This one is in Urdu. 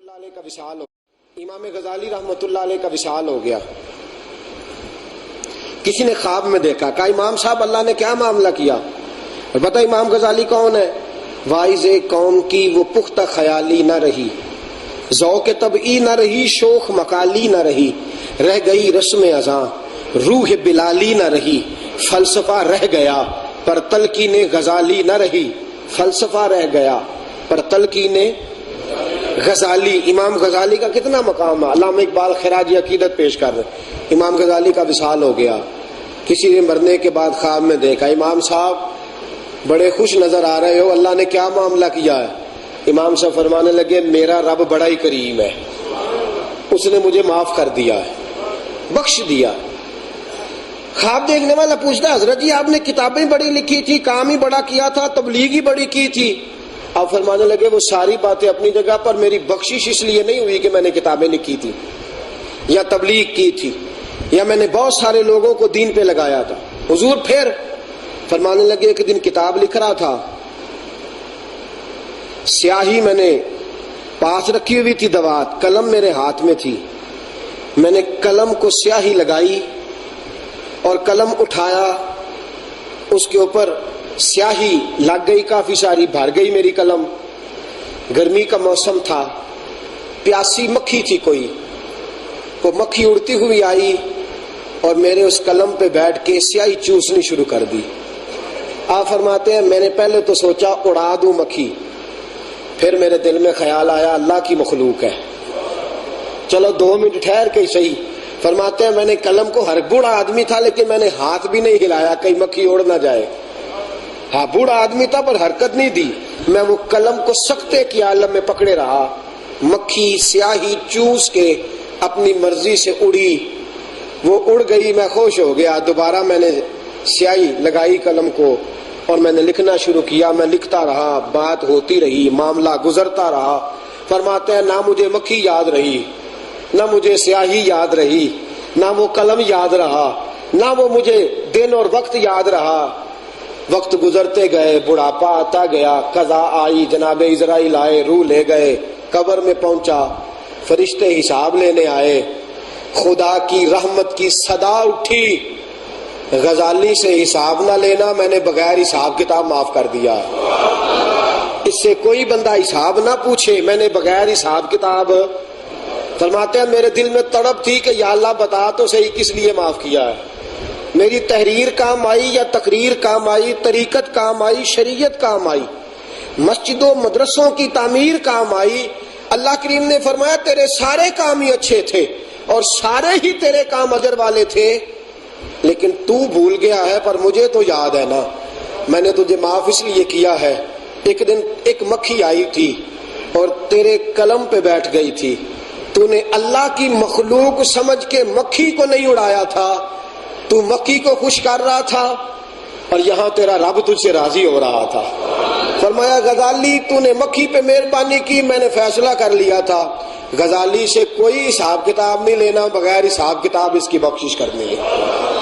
اللہ علیہ کا وصال ہو، امام غزالی رحمۃ اللہ علیہ کا وصال ہو گیا۔ کسی نے خواب میں دیکھا، کہا امام صاحب اللہ نے کیا معاملہ کیا؟ اور بتا امام غزالی کون ہے؟ واعظ قوم کی وہ پختہ خیالی نہ رہی، ذوق طبعی نہ رہی، شوخ مقالی نہ رہی، رہ گئی رسم ازاں، روح بلالی نہ رہی، فلسفہ رہ گیا پر تلقین غزالی نہ رہی، فلسفہ رہ گیا پر تلقین غزالی۔ امام غزالی کا کتنا مقام ہے۔ علامہ اقبال خراج عقیدت پیش کر رہے، امام غزالی کا وصال ہو گیا۔ کسی نے مرنے کے بعد خواب میں دیکھا، امام صاحب بڑے خوش نظر آ رہے ہو، اللہ نے کیا معاملہ کیا ہے؟ امام صاحب فرمانے لگے میرا رب بڑا ہی کریم ہے، اس نے مجھے معاف کر دیا ہے، بخش دیا۔ خواب دیکھنے والا پوچھتا حضرت جی آپ نے کتابیں بڑی لکھی تھی، کام ہی بڑا کیا تھا، تبلیغ ہی بڑی کی تھی۔ آپ فرمانے لگے وہ ساری باتیں اپنی جگہ پر، میری بخشش اس لیے نہیں ہوئی کہ میں نے کتابیں لکھی تھی یا تبلیغ کی تھی یا میں نے بہت سارے لوگوں کو دین پہ لگایا تھا۔ حضور پھر فرمانے لگے ایک دن کتاب لکھ رہا تھا، سیاہی میں نے پاس رکھی ہوئی تھی، دوات قلم میرے ہاتھ میں تھی، میں نے قلم کو سیاہی لگائی اور قلم اٹھایا، اس کے اوپر سیاہی لگ گئی، کافی ساری بھر گئی میری قلم۔ گرمی کا موسم تھا، پیاسی مکھی تھی کوئی، وہ مکھی اڑتی ہوئی آئی اور میرے اس قلم پہ بیٹھ کے سیاہی چوسنی شروع کر دی۔ آپ فرماتے ہیں میں نے پہلے تو سوچا اڑا دوں مکھی، پھر میرے دل میں خیال آیا اللہ کی مخلوق ہے، چلو 2 منٹ ٹھہر کے صحیح۔ فرماتے ہیں میں نے قلم کو، ہر بوڑھا آدمی تھا لیکن میں نے ہاتھ بھی نہیں ہلایا کہیں مکھی اڑ نہ جائے۔ ہاں بوڑھا آدمی تھا پر حرکت نہیں دی، میں وہ قلم کو سکتے کی عالم میں پکڑے رہا۔ مکھی سیاہی چوس کے اپنی مرضی سے اڑی، وہ اڑ گئی، میں خوش ہو گیا۔ دوبارہ میں نے سیاہی لگائی قلم کو اور میں نے لکھنا شروع کیا، میں لکھتا رہا، بات ہوتی رہی، معاملہ گزرتا رہا۔ فرماتے ہیں نہ مجھے مکھی یاد رہی، نہ مجھے سیاہی یاد رہی، نہ وہ قلم یاد رہا، نہ وہ مجھے دن اور وقت یاد رہا۔ وقت گزرتے گئے، بڑھاپا آتا گیا، قضا آئی، جناب عزرائیل آئے، روح لے گئے، قبر میں پہنچا، فرشتے حساب لینے آئے، خدا کی رحمت کی صدا اٹھی، غزالی سے حساب نہ لینا، میں نے بغیر حساب کتاب معاف کر دیا۔ اس سے کوئی بندہ حساب نہ پوچھے، میں نے بغیر حساب کتاب۔ فرماتے ہیں میرے دل میں تڑپ تھی کہ یا اللہ بتا تو صحیح کس لیے معاف کیا ہے۔ میری تحریر کام آئی یا تقریر کام آئی، طریقت کام آئی، شریعت کام آئی، مسجدوں مدرسوں کی تعمیر کام آئی۔ اللہ کریم نے فرمایا تیرے سارے کام ہی اچھے تھے اور سارے ہی تیرے کام اجر والے تھے، لیکن تو بھول گیا ہے، پر مجھے تو یاد ہے نا، میں نے تجھے معاف اس لیے کیا ہے۔ ایک دن ایک مکھی آئی تھی اور تیرے قلم پہ بیٹھ گئی تھی، تو نے اللہ کی مخلوق سمجھ کے مکھی کو نہیں اڑایا تھا، تو مکھی کو خوش کر رہا تھا اور یہاں تیرا رب تجھ سے راضی ہو رہا تھا۔ فرمایا غزالی تو نے مکھی پہ مہربانی کی، میں نے فیصلہ کر لیا تھا غزالی سے کوئی حساب کتاب نہیں لینا، بغیر حساب کتاب اس کی بخشش کرنی ہے۔